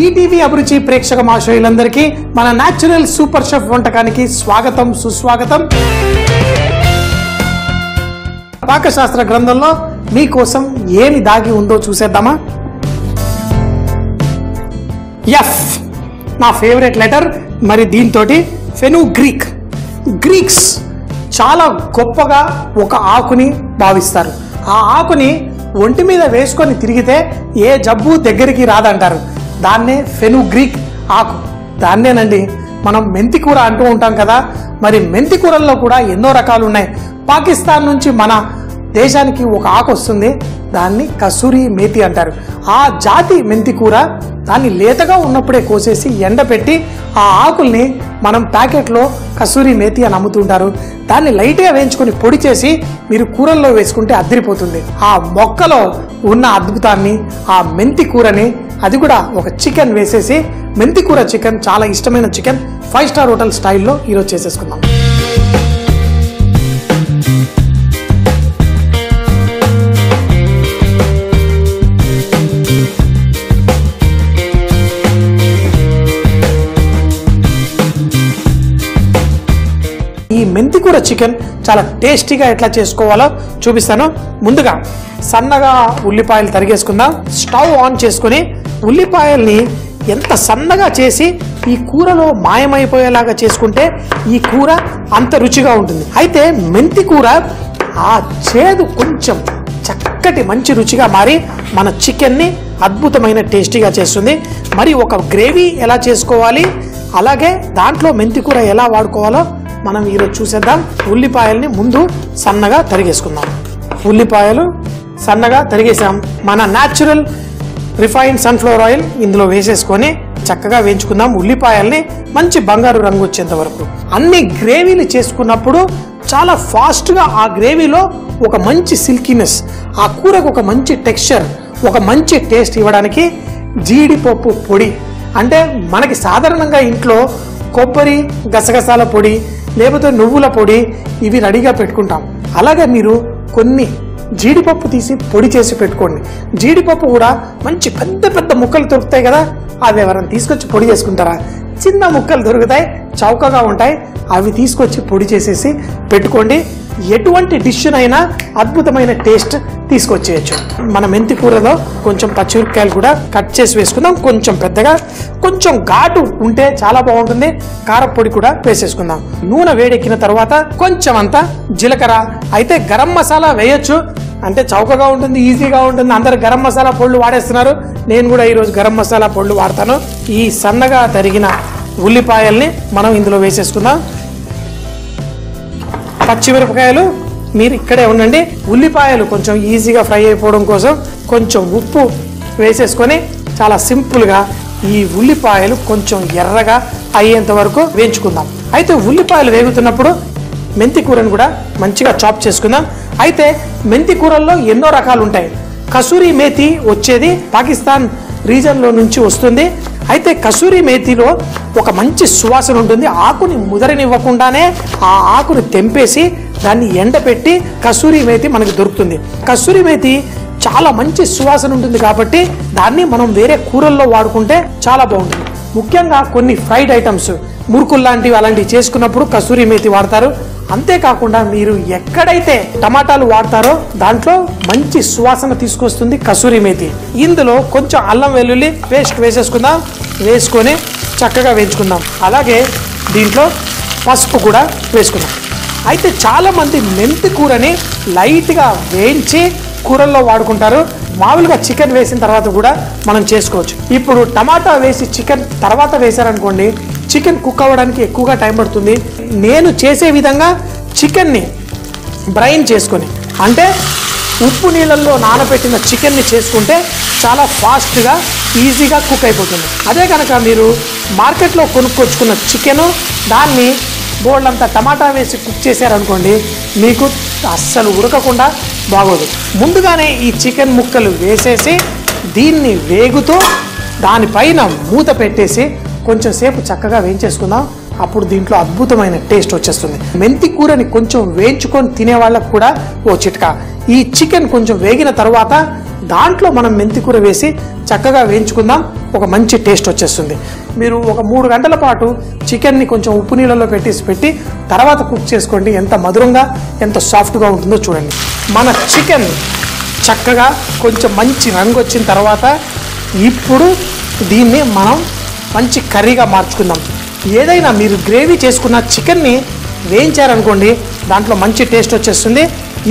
ETV అభిరుచి ప్రేక్షక మహాశయులందరికీ మన న్యాచురల్ సూపర్ షెఫ్ వంటకానికి స్వాగతం సుస్వాగతం. పాకశాస్త్ర గ్రంథంలో మీకోసం ఏమి దాగి ఉందో చూసేద్దామా? ఎఫ్ నా ఫేవరెట్ లెటర్. మరి దీంతో ఫెనుగ్రీక్. గ్రీక్స్ చాలా గొప్పగా ఒక ఆకుని భావిస్తారు. ఆ ఆకుని ఒంటి మీద వేసుకొని తిరిగితే ఏ జబ్బు దగ్గరికి రాదంటారు. దాన్నే ఫెనుగ్రీక్ ఆకు. దాన్నేనండి మనం మెంతి కూర అంటూ ఉంటాం కదా. మరి మెంతి కూరల్లో కూడా ఎన్నో రకాలు ఉన్నాయి. పాకిస్తాన్ నుంచి మన దేశానికి ఒక ఆకు వస్తుంది, దాన్ని కసూరి మేతి అంటారు. ఆ జాతి మెంతి కూర దాన్ని లేతగా ఉన్నప్పుడే కోసేసి ఎండపెట్టి ఆ ఆకుల్ని మనం ప్యాకెట్లో కసూరి మేతి అని అమ్ముతుంటారు. దాన్ని లైట్గా వేయించుకొని పొడి చేసి మీరు కూరల్లో వేసుకుంటే అదిరిపోతుంది. ఆ మొక్కలో ఉన్న అద్భుతాన్ని, ఆ మెంతి కూరని, అది కూడా ఒక చికెన్ వేసేసి మెంతి కూర చికెన్, చాలా ఇష్టమైన చికెన్ 5 స్టార్ హోటల్ స్టైల్లో ఈరోజు చేసేసుకుందాం. ఈ మెంతి కూర చికెన్ చాలా టేస్టీగా ఎట్లా చేసుకోవాలో చూపిస్తాను. ముందుగా సన్నగా ఉల్లిపాయలు తరిగేసుకుందాం. స్టవ్ ఆన్ చేసుకుని ఉల్లిపాయల్ని ఎంత సన్నగా చేసి ఈ కూరలో మాయమైపోయేలాగా చేసుకుంటే ఈ కూర అంత రుచిగా ఉంటుంది. అయితే మెంతి కూర ఆ చేదు కొంచెం చక్కటి మంచి రుచిగా మారి మన చికెన్ని అద్భుతమైన టేస్టీగా చేస్తుంది. మరి ఒక గ్రేవీ ఎలా చేసుకోవాలి, అలాగే దాంట్లో మెంతి కూర ఎలా వాడుకోవాలో మనం ఈరోజు చూసేద్దాం. ఉల్లిపాయల్ని ముందు సన్నగా తరిగేసుకుందాం. ఉల్లిపాయలు సన్నగా తరిగేసాం. మన న్యాచురల్ రిఫైన్డ్ సన్ఫ్లవర్ ఆయిల్ ఇందులో వేసేసుకొని చక్కగా వేయించుకుందాం. ఉల్లిపాయల్ని మంచి బంగారు రంగు వచ్చేంత వరకు. అన్ని గ్రేవీలు చేసుకున్నప్పుడు చాలా ఫాస్ట్గా ఆ గ్రేవీలో ఒక మంచి సిల్కీనెస్, ఆ కూరకు ఒక మంచి టెక్స్చర్, ఒక మంచి టేస్ట్ ఇవ్వడానికి జీడిపప్పు పొడి, అంటే మనకి సాధారణంగా ఇంట్లో కొబ్బరి గసగసాల పొడి లేకపోతే నువ్వుల పొడి ఇవి రెడీగా పెట్టుకుంటాం. అలాగే మీరు కొన్ని జీడిపప్పు తీసి పొడి చేసి పెట్టుకోండి. జీడిపప్పు కూడా మంచి పెద్ద పెద్ద ముక్కలు దొరుకుతాయి కదా, అవి ఎవరైనా తీసుకొచ్చి పొడి చేసుకుంటారా? చిన్న ముక్కలు దొరుకుతాయి, చౌకగా ఉంటాయి, అవి తీసుకొచ్చి పొడి చేసేసి పెట్టుకోండి. ఎటువంటి డిష్నైనా అద్భుతమైన టేస్ట్ తీసుకొచ్చేయచ్చు. మన మెంతి కూరలో కొంచెం పచ్చిమిరపకాయలు కూడా కట్ చేసి వేసుకుందాం. కొంచెం పెద్దగా, కొంచెం ఘాటు ఉంటే చాలా బాగుంటుంది. కారపొడి కూడా వేసేసుకుందాం. నూనె వేడెక్కిన తర్వాత కొంచెం అంతా జీలకర్ర. అయితే గరం మసాలా వేయొచ్చు, అంటే చౌకగా ఉంటుంది, ఈజీగా ఉంటుంది. అందరు గరం మసాలా పొళ్ళు వాడేస్తున్నారు, నేను కూడా ఈరోజు గరం మసాలా పొళ్ళు వాడతాను. ఈ సన్నగా తరిగిన ఉల్లిపాయల్ని మనం ఇందులో వేసేసుకుందాం. పచ్చిమిరపకాయలు మీరు ఇక్కడే ఉండండి. ఉల్లిపాయలు కొంచెం ఈజీగా ఫ్రై అయిపోవడం కోసం కొంచెం ఉప్పు వేసేసుకొని చాలా సింపుల్గా ఈ ఉల్లిపాయలు కొంచెం ఎర్రగా అయ్యేంత వరకు వేయించుకుందాం. అయితే ఉల్లిపాయలు వేగుతున్నప్పుడు మెంతి కూరను కూడా మంచిగా చాప్ చేసుకుందాం. అయితే మెంతి కూరల్లో ఎన్నో రకాలు ఉంటాయి. కసూరి మేతి వచ్చేది పాకిస్తాన్ రీజన్లో నుంచి వస్తుంది. అయితే కసూరి మేతిలో ఒక మంచి సువాసన ఉంటుంది. ఆకుని ముదరనివ్వకుండానే ఆ ఆకుని తెంపేసి దాన్ని ఎండపెట్టి కసూరి మేతి మనకు దొరుకుతుంది. కసూరి మేతి చాలా మంచి సువాసన ఉంటుంది కాబట్టి దాన్ని మనం వేరే కూరల్లో వాడుకుంటే చాలా బాగుంటుంది. ముఖ్యంగా కొన్ని ఫ్రైడ్ ఐటమ్స్, మురుకులు లాంటివి అలాంటివి చేసుకున్నప్పుడు కసూరి మేతి వాడతారు. అంతేకాకుండా మీరు ఎక్కడైతే టమాటాలు వాడతారో దాంట్లో మంచి సువాసన తీసుకొస్తుంది కసూరి మేతి. ఇందులో కొంచెం అల్లం వెల్లుల్లి పేస్ట్ వేసేసుకుందాం. వేసుకొని చక్కగా వేయించుకుందాం. అలాగే దీంట్లో పసుపు కూడా వేసుకుందాం. అయితే చాలామంది మెంతి కూరని లైట్గా వేయించి కూరల్లో వాడుకుంటారు. మామూలుగా చికెన్ వేసిన తర్వాత కూడా మనం చేసుకోవచ్చు. ఇప్పుడు టమాటా వేసి చికెన్ తర్వాత వేశారనుకోండి, చికెన్ కుక్ అవ్వడానికి ఎక్కువగా టైం పడుతుంది. నేను చేసే విధంగా చికెన్ని బ్రైన్ చేసుకొని, అంటే ఉప్పు నీళ్ళల్లో నానబెట్టిన చికెన్ని చేసుకుంటే చాలా ఫాస్ట్గా ఈజీగా కుక్ అయిపోతుంది. అదే కనుక మీరు మార్కెట్లో కొనుక్కొచ్చుకున్న చికెను దాన్ని బోల్డంతా టమాటా వేసి కుక్ చేశారనుకోండి, మీకు అస్సలు ఉడకకుండా బాగోదు. ముందుగానే ఈ చికెన్ ముక్కలు వేసేసి దీన్ని వేగుతూ దానిపైన మూత పెట్టేసి కొంచెం సేపు చక్కగా వేయించేసుకుందాం. అప్పుడు దీంట్లో అద్భుతమైన టేస్ట్ వచ్చేస్తుంది. మెంతి కూరని కొంచెం వేయించుకొని తినే వాళ్ళకు కూడా ఓ చిట్కా, ఈ చికెన్ కొంచెం వేగిన తర్వాత దాంట్లో మనం మెంతికూర వేసి చక్కగా వేయించుకుందాం. ఒక మంచి టేస్ట్ వచ్చేస్తుంది. మీరు ఒక 3 గంటల పాటు చికెన్ని కొంచెం ఉప్పు నీళ్ళలో పెట్టి తర్వాత కుక్ చేసుకోండి. ఎంత మధురంగా ఎంత సాఫ్ట్గా ఉంటుందో చూడండి. మన చికెన్ చక్కగా కొంచెం మంచి రంగు వచ్చిన తర్వాత ఇప్పుడు దీన్ని మనం మంచి కర్రీగా మార్చుకుందాం. ఏదైనా మీరు గ్రేవీ చేసుకున్న చికెన్ని వేయించారనుకోండి, దాంట్లో మంచి టేస్ట్ వచ్చేస్తుంది.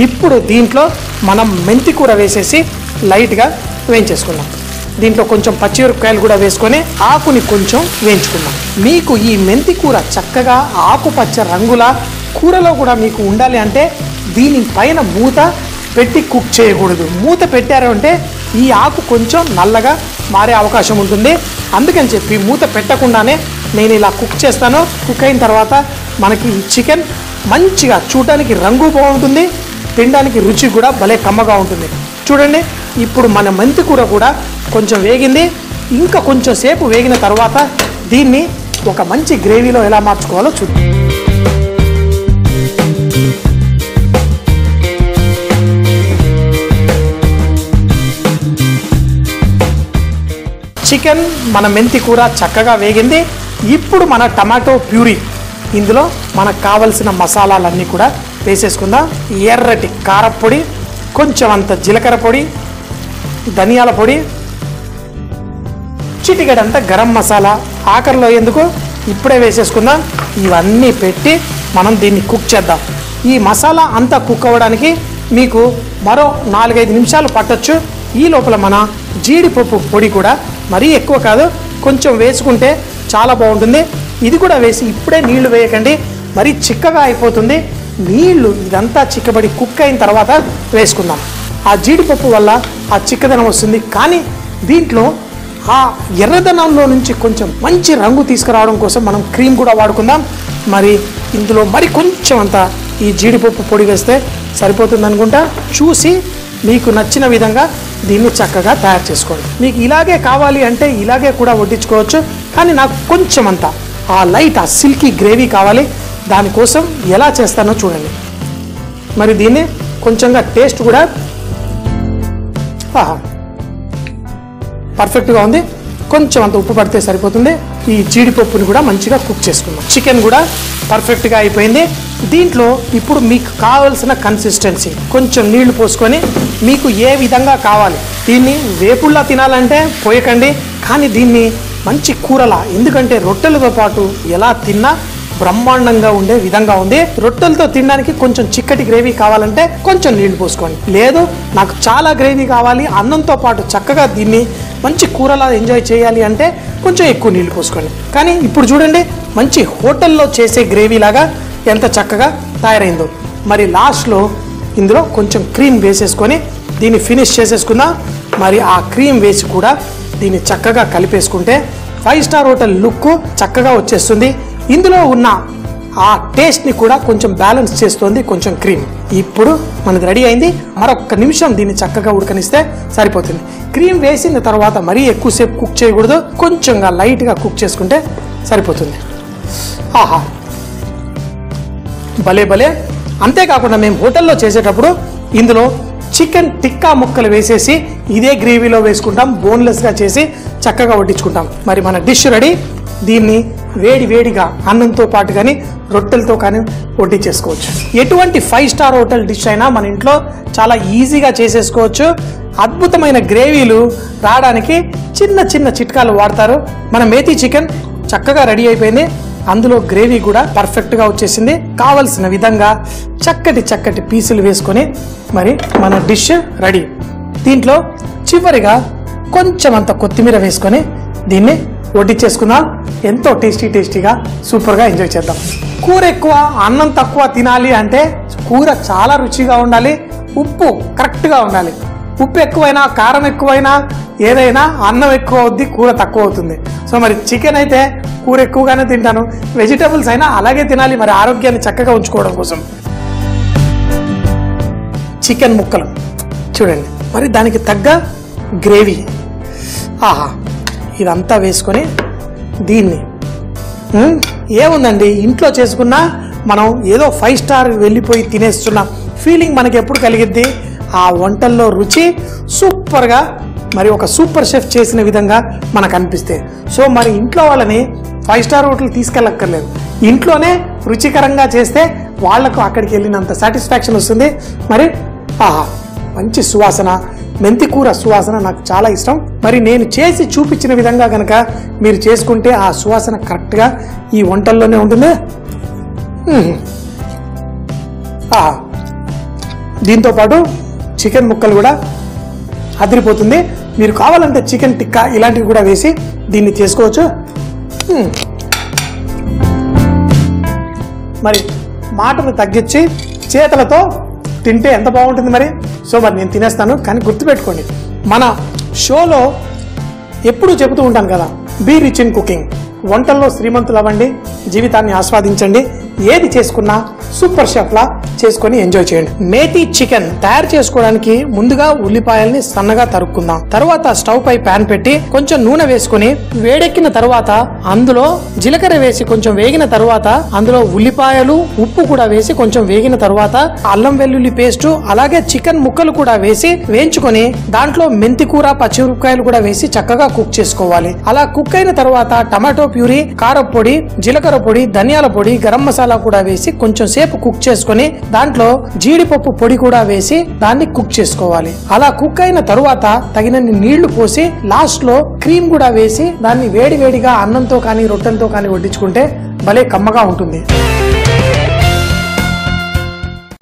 ఇప్పుడు దీంట్లో మనం మెంతికూర వేసేసి లైట్గా వేయించేసుకుందాం. దీంట్లో కొంచెం పచ్చిమిరపకాయలు కూడా వేసుకొని ఆకుని కొంచెం వేయించుకుందాం. మీకు ఈ మెంతికూర చక్కగా ఆకుపచ్చ రంగుల కూరలో కూడా మీకు ఉండాలి అంటే దీనిపైన మూత పెట్టి కుక్ చేయకూడదు. మూత పెట్టారు అంటే ఈ ఆకు కొంచెం నల్లగా మారే అవకాశం ఉంటుంది. అందుకని చెప్పి మూత పెట్టకుండానే నేను ఇలా కుక్ చేస్తాను. కుక్ అయిన తర్వాత మనకి ఈ చికెన్ మంచిగా చూడడానికి రంగు బాగుంటుంది, తినడానికి రుచి కూడా భలే కమ్మగా ఉంటుంది. చూడండి, ఇప్పుడు మన మెంతికూర కూడా కొంచెం వేగింది. ఇంకా కొంచెం సేపు వేగిన తర్వాత దీన్ని ఒక మంచి గ్రేవీలో ఎలా మార్చుకోవాలో చూద్దాం. చికెన్ మన మెంతికూర చక్కగా వేగింది. ఇప్పుడు మన టమాటో ప్యూరీ, ఇందులో మనకు కావలసిన మసాలాలన్నీ కూడా వేసేసుకుందాం. ఎర్రటి కారపొడి, కొంచెం అంత జీలకర్ర పొడి, ధనియాల పొడి, చిటికెడంత గరం మసాలా, ఆఖరిలో ఎందుకు ఇప్పుడే వేసేసుకుందాం. ఇవన్నీ పెట్టి మనం దీన్ని కుక్ చేద్దాం. ఈ మసాలా అంతా కుక్ అవ్వడానికి మీకు మరో 4-5 నిమిషాలు పట్టొచ్చు. ఈ లోపల మన జీడిపప్పు పొడి కూడా మరీ ఎక్కువ కాదు, కొంచెం వేసుకుంటే చాలా బాగుంటుంది. ఇది కూడా వేసి ఇప్పుడే నీళ్లు వేయకండి, మరీ చిక్కగా అయిపోతుంది. నీళ్లు ఇదంతా చిక్కబడి కుక్ అయిన తర్వాత వేసుకుందాం. ఆ జీడిపప్పు వల్ల ఆ చిక్కదనం వస్తుంది. కానీ దీంట్లో ఆ ఎర్రదనంలో నుంచి కొంచెం మంచి రంగు తీసుకురావడం కోసం మనం క్రీమ్ కూడా వాడుకుందాం. మరి ఇందులో మరి కొంచెం అంత ఈ జీడిపప్పు పొడి వేస్తే సరిపోతుంది అనుకుంటా. చూసి మీకు నచ్చిన విధంగా దీన్ని చక్కగా తయారు చేసుకోండి. మీకు ఇలాగే కావాలి అంటే ఇలాగే కూడా వడ్డించుకోవచ్చు. కానీ నాకు కొంచెం అంత ఆ లైట్ ఆ సిల్కీ గ్రేవీ కావాలి. దానికోసం ఎలా చేస్తానో చూడండి. మరి దీన్ని కొంచెంగా టేస్ట్ కూడా పర్ఫెక్ట్గా ఉంది. కొంచెం అంత ఉప్పు పడితే సరిపోతుంది. ఈ జీడిపప్పుని కూడా మంచిగా కుక్ చేసుకుందాం. చికెన్ కూడా పర్ఫెక్ట్గా అయిపోయింది. దీంట్లో ఇప్పుడు మీకు కావాల్సిన కన్సిస్టెన్సీ కొంచెం నీళ్లు పోసుకొని మీకు ఏ విధంగా కావాలి. దీన్ని వేపుల్లా తినాలంటే పోయకండి, కానీ దీన్ని మంచి కూరలా, ఎందుకంటే రొట్టెలతో పాటు ఎలా తిన్నా బ్రహ్మాండంగా ఉండే విధంగా ఉంది. రొట్టెలతో తినడానికి కొంచెం చిక్కటి గ్రేవీ కావాలంటే కొంచెం నీళ్లు పోసుకోండి. లేదు నాకు చాలా గ్రేవీ కావాలి, అన్నంతో పాటు చక్కగా దీన్ని మంచి కూరలా ఎంజాయ్ చేయాలి అంటే కొంచెం ఎక్కువ నీళ్లు పోసుకోండి. కానీ ఇప్పుడు చూడండి, మంచి హోటల్లో చేసే గ్రేవీ లాగా ఎంత చక్కగా తయారైందో. మరి లాస్ట్లో ఇందులో కొంచెం క్రీమ్ వేసేసుకొని దీన్ని ఫినిష్ చేసేసుకుందాం. మరి ఆ క్రీమ్ వేసి కూడా దీన్ని చక్కగా కలిపేసుకుంటే 5 స్టార్ హోటల్ లుక్ చక్కగా వచ్చేస్తుంది. ఇందులో ఉన్న ఆ టేస్ట్ని కూడా కొంచెం బ్యాలెన్స్ చేస్తుంది కొంచెం క్రీమ్. ఇప్పుడు మనది రెడీ అయింది. మరొక నిమిషం దీన్ని చక్కగా ఉడకనిస్తే సరిపోతుంది. క్రీమ్ వేసిన తర్వాత మరీ ఎక్కువసేపు కుక్ చేయకూడదు, కొంచెంగా లైట్గా కుక్ చేసుకుంటే సరిపోతుంది. ఆహా, భలే భలే. అంతేకాకుండా మేము హోటల్లో చేసేటప్పుడు ఇందులో చికెన్ టిక్కా ముక్కలు వేసేసి ఇదే గ్రేవీలో వేసుకుంటాం. బోన్లెస్గా చేసి చక్కగా వడ్డించుకుంటాం. మరి మన డిష్ రెడీ. దీన్ని వేడి వేడిగా అన్నంతో పాటు కానీ రొట్టెలతో కానీ వడ్డించేసుకోవచ్చు. ఎటువంటి 5 స్టార్ హోటల్ డిష్ అయినా మన ఇంట్లో చాలా ఈజీగా చేసేసుకోవచ్చు. అద్భుతమైన గ్రేవీలు రావడానికి చిన్న చిన్న చిట్కాలు వాడతారు. మన మేతి చికెన్ చక్కగా రెడీ అయిపోయింది. అందులో గ్రేవీ కూడా పర్ఫెక్ట్గా వచ్చేసింది. కావలసిన విధంగా చక్కటి చక్కటి పీసులు వేసుకొని మరి మన డిష్ రెడీ. దీంట్లో చివరిగా కొంచెం అంత కొత్తిమీర వేసుకొని దీన్ని వడ్డించేసుకుందాం. ఎంతో టేస్టీగా సూపర్గా ఎంజాయ్ చేద్దాం. కూర ఎక్కువ అన్నం తక్కువ తినాలి అంటే కూర చాలా రుచిగా ఉండాలి, ఉప్పు కరెక్ట్గా ఉండాలి. ఉప్పు ఎక్కువైనా కారం ఎక్కువైనా ఏదైనా అన్నం ఎక్కువ అవుద్ది, కూర తక్కువ అవుతుంది. సో మరి చికెన్ అయితే కూర ఎక్కువగానే తింటాను, వెజిటబుల్స్ అయినా అలాగే తినాలి మరి ఆరోగ్యాన్ని చక్కగా ఉంచుకోవడం కోసం. చికెన్ ముక్కలు చూడండి, మరి దానికి తగ్గ గ్రేవీ. ఆహా, ఇదంతా వేసుకొని దీన్ని ఏముందండి ఇంట్లో చేసుకున్నా మనం ఏదో 5 స్టార్ వెళ్ళిపోయి తినేస్తున్న ఫీలింగ్ మనకి ఎప్పుడు కలిగిద్ది. ఆ వంటల్లో రుచి సూపర్గా మరి ఒక సూపర్ షెఫ్ చేసిన విధంగా మనకు అనిపిస్తే. సో మరి ఇంట్లో వాళ్ళని 5 స్టార్ హోటల్ తీసుకెళ్ళక్కర్లేదు, ఇంట్లోనే రుచికరంగా చేస్తే వాళ్లకు అక్కడికి వెళ్ళినంత సాటిస్ఫాక్షన్ వస్తుంది. మరి మంచి సువాసన, మెంతి కూర సువాసన నాకు చాలా ఇష్టం. మరి నేను చేసి చూపించిన విధంగా కనుక మీరు చేసుకుంటే ఆ సువాసన కరెక్ట్గా ఈ వంటల్లోనే ఉంటుంది. దీంతో పాటు చికెన్ ముక్కలు కూడా అదిరిపోతుంది. మీరు కావాలంటే చికెన్ టిక్కా ఇలాంటివి కూడా వేసి దీన్ని చేసుకోవచ్చు. మరి మాటను తగ్గించి చేతులతో తింటే ఎంత బాగుంటుంది మరి. సో మరి నేను తినేస్తాను, కానీ గుర్తుపెట్టుకోండి, మన షోలో ఎప్పుడూ చెబుతూ ఉంటాను కదా, బీ రిచ్ ఇన్ కుకింగ్. వంటల్లో శ్రీమంతులు అవ్వండి, జీవితాన్ని ఆస్వాదించండి, ఏది చేసుకున్నా సూపర్ షెఫ్ లా చేసుకొని ఎంజాయ్ చేయండి. మేతి చికెన్ తయారు చేసుకోవడానికి ముందుగా ఉల్లిపాయల్ని సన్నగా తరుక్కుందాం. తర్వాత స్టవ్ పై ప్యాన్ పెట్టి కొంచెం నూనె వేసుకుని వేడెక్కిన తర్వాత అందులో జీలకర్ర వేసి కొంచెం వేగిన తర్వాత అందులో ఉల్లిపాయలు, ఉప్పు కూడా వేసి కొంచెం వేగిన తర్వాత అల్లం వెల్లుల్లి పేస్ట్ అలాగే చికెన్ ముక్కలు కూడా వేసి వేయించుకొని దాంట్లో మెంతి కూర, పచ్చిమిరపకాయలు కూడా వేసి చక్కగా కుక్ చేసుకోవాలి. అలా కుక్ అయిన తర్వాత టమాటో ప్యూరీ, కారపొడి, జీలకర్ర పొడి, ధనియాల పొడి, గరం మసాలా కూడా వేసి కొంచెం సేపు కుక్ చేసుకొని దాంట్లో జీడిపప్పు పొడి కూడా వేసి దాన్ని కుక్ చేసుకోవాలి. అలా కుక్ అయిన తరువాత తగినన్ని నీళ్లు పోసి లాస్ట్ లో క్రీమ్ కూడా వేసి దాన్ని వేడి వేడిగా అన్నంతో కానీ రొట్టెలతో కానీ వడ్డించుకుంటే భలే కమ్మగా ఉంటుంది.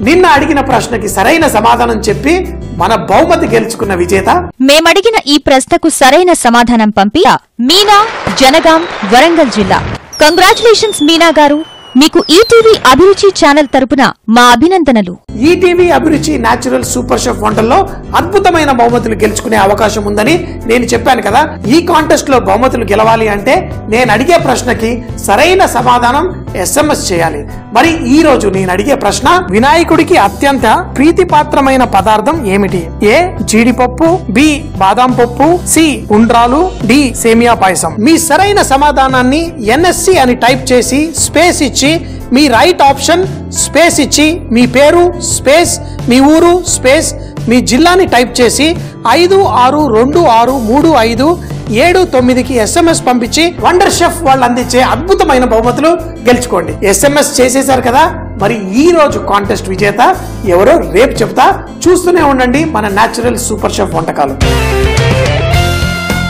నిన్న అడిగిన ప్రశ్నకి సరైన సమాధానం చెప్పి మన బహుమతి గెలుచుకున్న విజేత, మేమడిగిన ఈ ప్రశ్నకు సరైన సమాధానం పంపి మీనా, జనగాం, వరంగల్ జిల్లా. కంగ్రాచులేషన్స్ మీనా గారు, మీకు ఈటీవీ అభిరుచి ఛానల్ తరపున మా అభినందనలు. ఈటీవీ అభిరుచి న్యాచురల్ సూపర్ షెఫ్ వంటల్లో అద్భుతమైన బహుమతులు గెలుచుకునే అవకాశం ఉందని నేను చెప్పాను కదా. ఈ కాంటెస్ట్ లో బహుమతులు గెలవాలి అంటే నేను అడిగే ప్రశ్నకి సరైన సమాధానం SMS చేయాలి. మరి ఈ రోజు నేను అడిగే ప్రశ్న, వినాయకుడికి అత్యంత ప్రీతిపాత్రమైన పదార్థం ఏమిటి? ఏ జీడిపప్పు, బి బాదాం పప్పు, సి ఉండ్రాలు, డి సేమియా పాయసం. మీ సరైన సమాధానాన్ని NSC అని టైప్ చేసి స్పేస్ ఇచ్చి మీ రైట్ ఆప్షన్ స్పేస్ ఇచ్చి మీ పేరు స్పేస్ మీ ఊరు స్పేస్ మీ జిల్లాని టైప్ చేసి 56263579కి SMS పంపించి వండర్ షెఫ్ వాళ్ళు అందించే అద్భుతమైన బహుమతులు గెలుచుకోండి. SMS చేసేశారు కదా. మరి ఈ రోజు కాంటెస్ట్ విజేత ఎవరో రేపు చెప్తా. చూస్తూనే ఉండండి మన న్యాచురల్ సూపర్ షెఫ్ వంటకాలు.